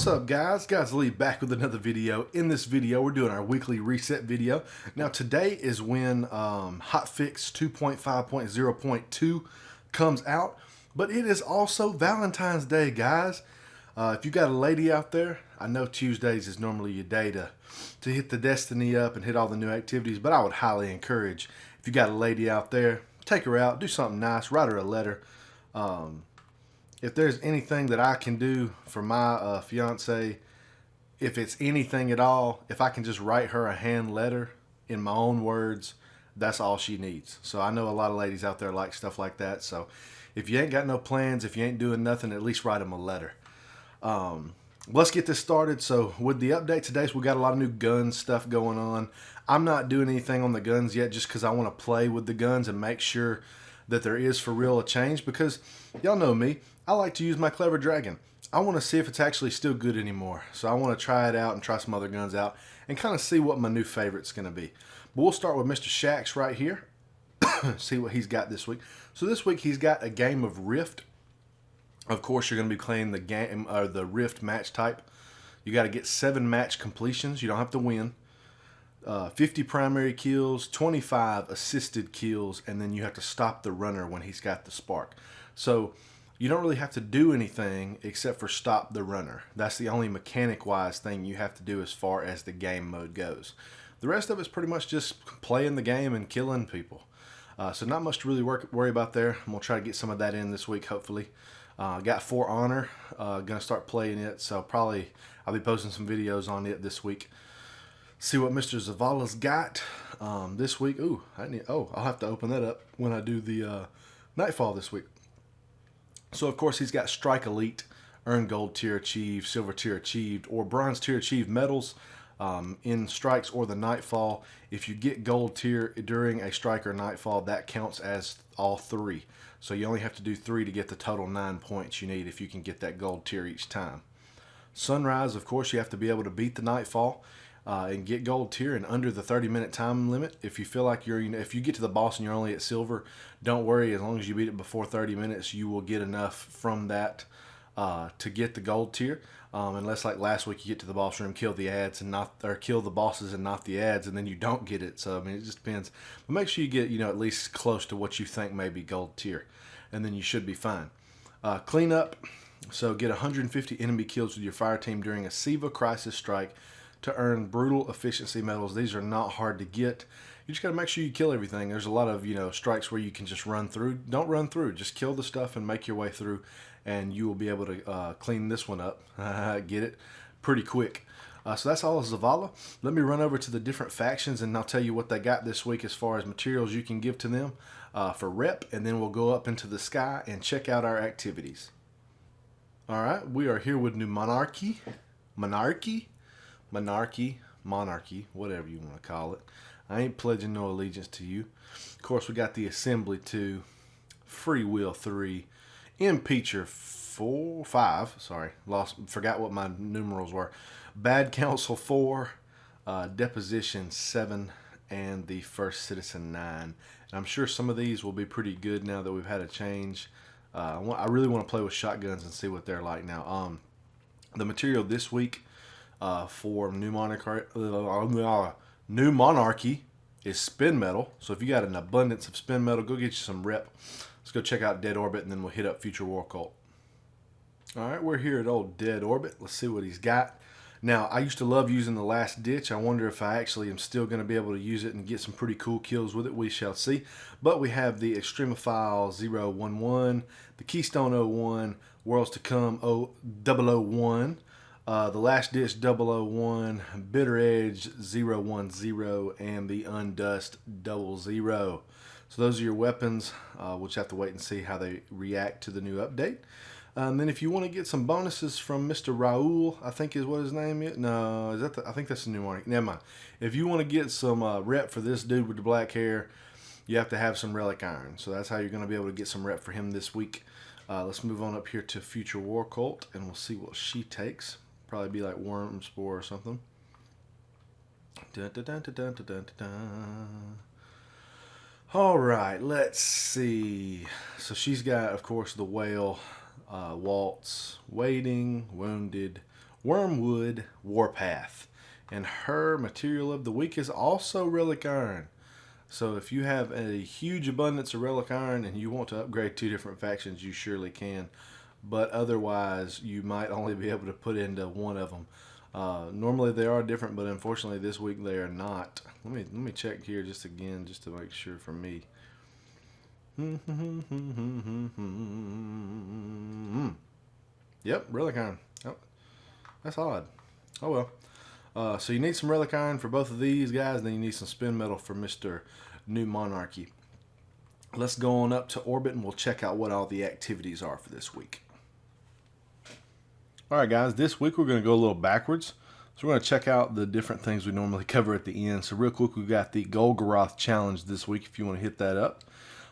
What's up, guys? Guys, Lee back with another video. In this video, we're doing our weekly reset video. Now, today is when hotfix 2.5.0.2 comes out, but it is also Valentine's Day, guys. If you got a lady out there, I know Tuesdays is normally your day to hit the Destiny up and hit all the new activities, but I would highly encourage, if you got a lady out there, take her out, do something nice, write her a letter. If there's anything that I can do for my fiance, if it's anything at all, if I can just write her a hand letter in my own words, that's all she needs. So I know a lot of ladies out there like stuff like that. So if you ain't got no plans, if you ain't doing nothing, at least write them a letter. Let's get this started. So with the update today, so we got a lot of new gun stuff going on. I'm not doing anything on the guns yet just because I want to play with the guns and make sure that there is for real a change, because y'all know me, I like to use my Clever Dragon. I want to see if it's actually still good anymore. So I want to try it out and try some other guns out and kind of see what my new favorite's going to be. But we'll start with Mr. shaxxx right here. See what he's got this week. So this week he's got a game of Rift. Of course, you're going to be playing the game or the Rift match type. You got to get 7 match completions. You don't have to win. 50 primary kills, 25 assisted kills, and then you have to stop the runner when he's got the spark. So you don't really have to do anything except for stop the runner. That's the only mechanic-wise thing you have to do as far as the game mode goes. The rest of it's pretty much just playing the game and killing people. So not much to really worry about there. I'm going to try to get some of that in this week, hopefully. Got For Honor. Going to start playing it, so probably I'll be posting some videos on it this week. See what Mr. Zavala's got this week. I'll have to open that up when I do the Nightfall this week. So, of course, he's got Strike Elite, Earn Gold Tier Achieved, Silver Tier Achieved, or Bronze Tier Achieved medals in Strikes or the Nightfall. If you get Gold Tier during a Strike or Nightfall, that counts as all 3. So you only have to do 3 to get the total 9 points you need if you can get that Gold Tier each time. Sunrise, of course, you have to be able to beat the Nightfall and get Gold Tier in under the 30-minute time limit. If you feel like if you get to the boss and you're only at Silver, don't worry. As long as you beat it before 30 minutes, you will get enough from that to get the Gold Tier. Unless, like last week, you get to the boss room, kill the ads and kill the bosses and not the ads, and then you don't get it. So I mean, it just depends. But make sure you get at least close to what you think may be Gold Tier, and then you should be fine. Clean up. So get 150 enemy kills with your fire team during a Siva Crisis Strike to earn brutal efficiency medals. These are not hard to get. You just got to make sure you kill everything. There's a lot of strikes where you can just run through. Don't run through. Just kill the stuff and make your way through, and you will be able to clean this one up. Get it pretty quick. So that's all of Zavala. Let me run over to the different factions, and I'll tell you what they got this week as far as materials you can give to them for rep, and then we'll go up into the sky and check out our activities. All right, we are here with new Monarchy, whatever you want to call it. I ain't pledging no allegiance to you. Of course, we got the Assembly 2, Free Will 3, Impeacher 5, forgot what my numerals were, Bad Council 4, Deposition 7, and the First Citizen 9. And I'm sure some of these will be pretty good now that we've had a change. I really want to play with shotguns and see what they're like now. The material this week for New Monarchy is spin metal. So if you got an abundance of spin metal, go get you some rep. Let's go check out Dead Orbit, and then we'll hit up Future War Cult. All right, we're here at old Dead Orbit. Let's see what he's got. Now, I used to love using the Last Ditch. I wonder if I actually am still going to be able to use it and get some pretty cool kills with it. We shall see. But we have the Extremophile 011, the Keystone 01, Worlds to Come 001, the Last Ditch 001, Bitter Edge 010, and the Undust 00. So those are your weapons. We'll just have to wait and see how they react to the new update. And then if you want to get some bonuses from Mr. Raul, I think is what his name is. No, I think that's the new one. Never mind. If you want to get some rep for this dude with the black hair, you have to have some Relic Iron. So that's how you're going to be able to get some rep for him this week. Let's move on up here to Future War Cult, and we'll see what she takes. Probably be like Worm Spore or something. Dun, dun, dun, dun, dun, dun, dun, dun. All right, let's see. So she's got, of course, the Whale, Waltz, Waiting, Wounded, Wormwood Warpath. And her material of the week is also Relic Iron. So if you have a huge abundance of Relic Iron and you want to upgrade 2 different factions, you surely can. But otherwise, you might only be able to put into one of them. Normally they are different, but unfortunately this week they are not. Let me check here just again, just to make sure for me. Yep, Relic Iron. Oh, that's odd. Oh well. So you need some Relic Iron for both of these guys, and then you need some Spin Metal for Mr. New Monarchy. Let's go on up to Orbit and we'll check out what all the activities are for this week. Alright guys, this week we're going to go a little backwards. So we're going to check out the different things we normally cover at the end. So real quick, we've got the Golgoroth Challenge this week if you want to hit that up.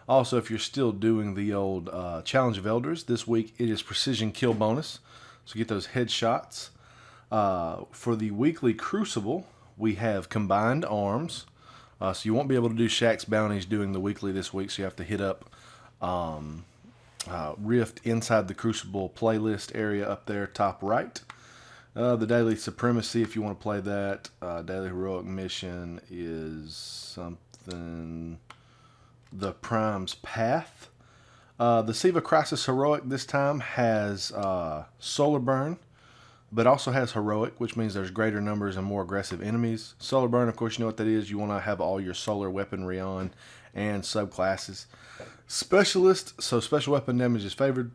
Also, if you're still doing the old Challenge of Elders, this week it is Precision Kill Bonus. So get those headshots. For the weekly Crucible, we have Combined Arms. So you won't be able to do shaxxx Bounties doing the weekly this week, so you have to hit up Rift inside the Crucible playlist area up there, top right. The Daily Supremacy, if you want to play that. Daily Heroic Mission is something... The Prime's Path. The Siva Crisis Heroic this time has Solar Burn, but also has Heroic, which means there's greater numbers and more aggressive enemies. Solar Burn, of course, you know what that is. You want to have all your solar weaponry on and subclasses. Specialist, so special weapon damage is favored.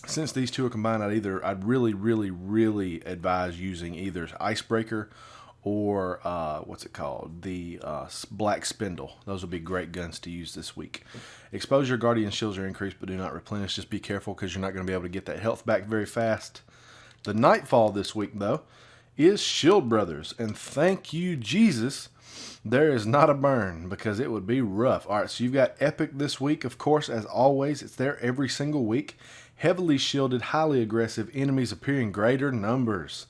Since these two are combined, I'd really advise using either Icebreaker or what's it called? The Black Spindle. Those will be great guns to use this week. Exposure, Guardian Shields are increased but do not replenish. Just be careful because you're not going to be able to get that health back very fast. The Nightfall this week, though, is Shield Brothers. And thank you, Jesus, there is not a burn because it would be rough. All right, so you've got Epic this week, of course, as always. It's there every single week. Heavily shielded, highly aggressive, enemies appear in greater numbers.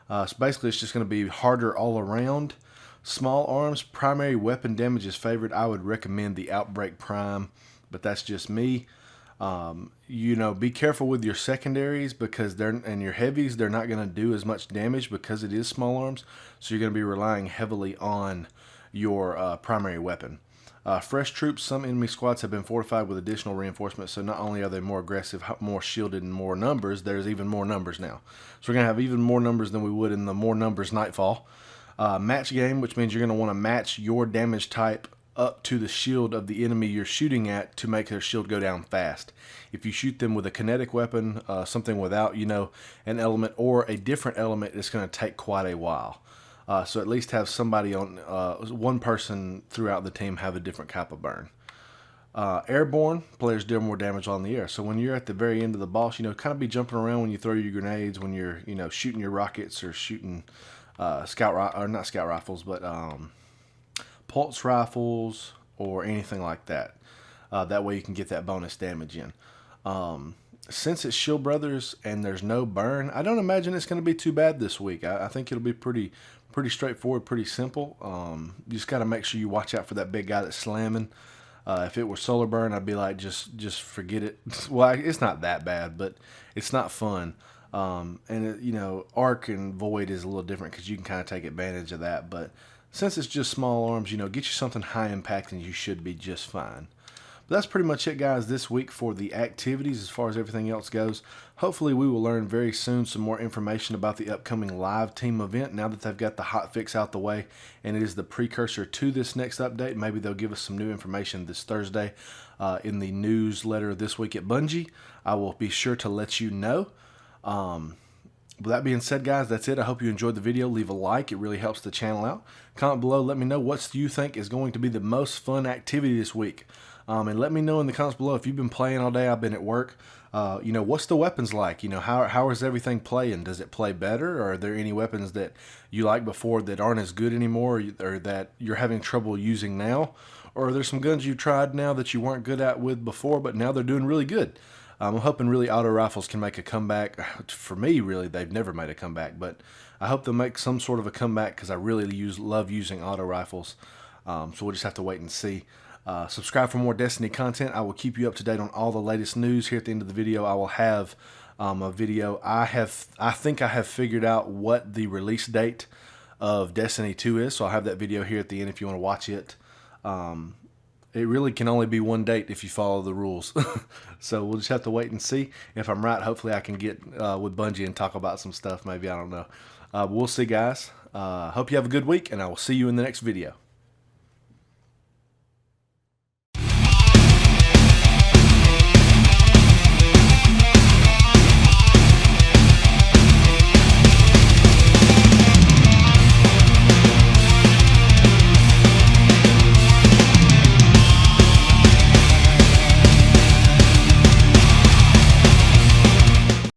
So basically, it's just going to be harder all around. Small arms, primary weapon damage is favored. I would recommend the Outbreak Prime, but that's just me. You know, be careful with your secondaries because and your heavies, they're not going to do as much damage because it is small arms. So you're going to be relying heavily on your primary weapon. Fresh troops, some enemy squads have been fortified with additional reinforcements, so not only are they more aggressive, more shielded, and more numbers, there's even more numbers now. So we're going to have even more numbers than we would in the more numbers Nightfall. Match game, which means you're going to want to match your damage type up to the shield of the enemy you're shooting at to make their shield go down fast. If you shoot them with a kinetic weapon, something without, you know, an element or a different element, it's going to take quite a while. So at least have somebody on, one person throughout the team have a different type of burn. Airborne, players deal more damage on the air. So when you're at the very end of the boss, you know, kind of be jumping around when you throw your grenades, when you're, you know, shooting your rockets or shooting not scout rifles, but pulse rifles or anything like that. That way you can get that bonus damage in. Since it's Shield Brothers and there's no burn, I don't imagine it's going to be too bad this week. I think it'll be pretty straightforward, pretty simple. You just got to make sure you watch out for that big guy that's slamming. If it were Solar Burn, I'd be like, just forget it. Well, it's not that bad, but it's not fun. You know, Arc and Void is a little different because you can kind of take advantage of that. But since it's just small arms, you know, get you something high impact and you should be just fine. But that's pretty much it, guys, this week for the activities as far as everything else goes. Hopefully we will learn very soon some more information about the upcoming live team event now that they've got the hotfix out the way, and it is the precursor to this next update. Maybe they'll give us some new information this Thursday in the newsletter This Week at Bungie. I will be sure to let you know. With that being said, guys, that's it. I hope you enjoyed the video. Leave a like. It really helps the channel out. Comment below. Let me know what you think is going to be the most fun activity this week. And let me know in the comments below if you've been playing all day. I've been at work. You know, what's the weapons like? You know, how is everything playing? Does it play better? Or are there any weapons that you liked before that aren't as good anymore, or that you're having trouble using now? Or are there some guns you tried now that you weren't good at with before, but now they're doing really good? I'm hoping really auto rifles can make a comeback. For me, really, they've never made a comeback, but I hope they'll make some sort of a comeback because I really love using auto rifles. So we'll just have to wait and see. Subscribe for more Destiny content. I will keep you up to date on all the latest news. Here at the end of the video, I will have a video. I think I have figured out what the release date of Destiny 2 is, so I'll have that video here at the end if you want to watch it. It really can only be one date if you follow the rules. So we'll just have to wait and see. If I'm right, hopefully I can get with Bungie and talk about some stuff. Maybe, I don't know. We'll see, guys. Hope you have a good week, and I will see you in the next video.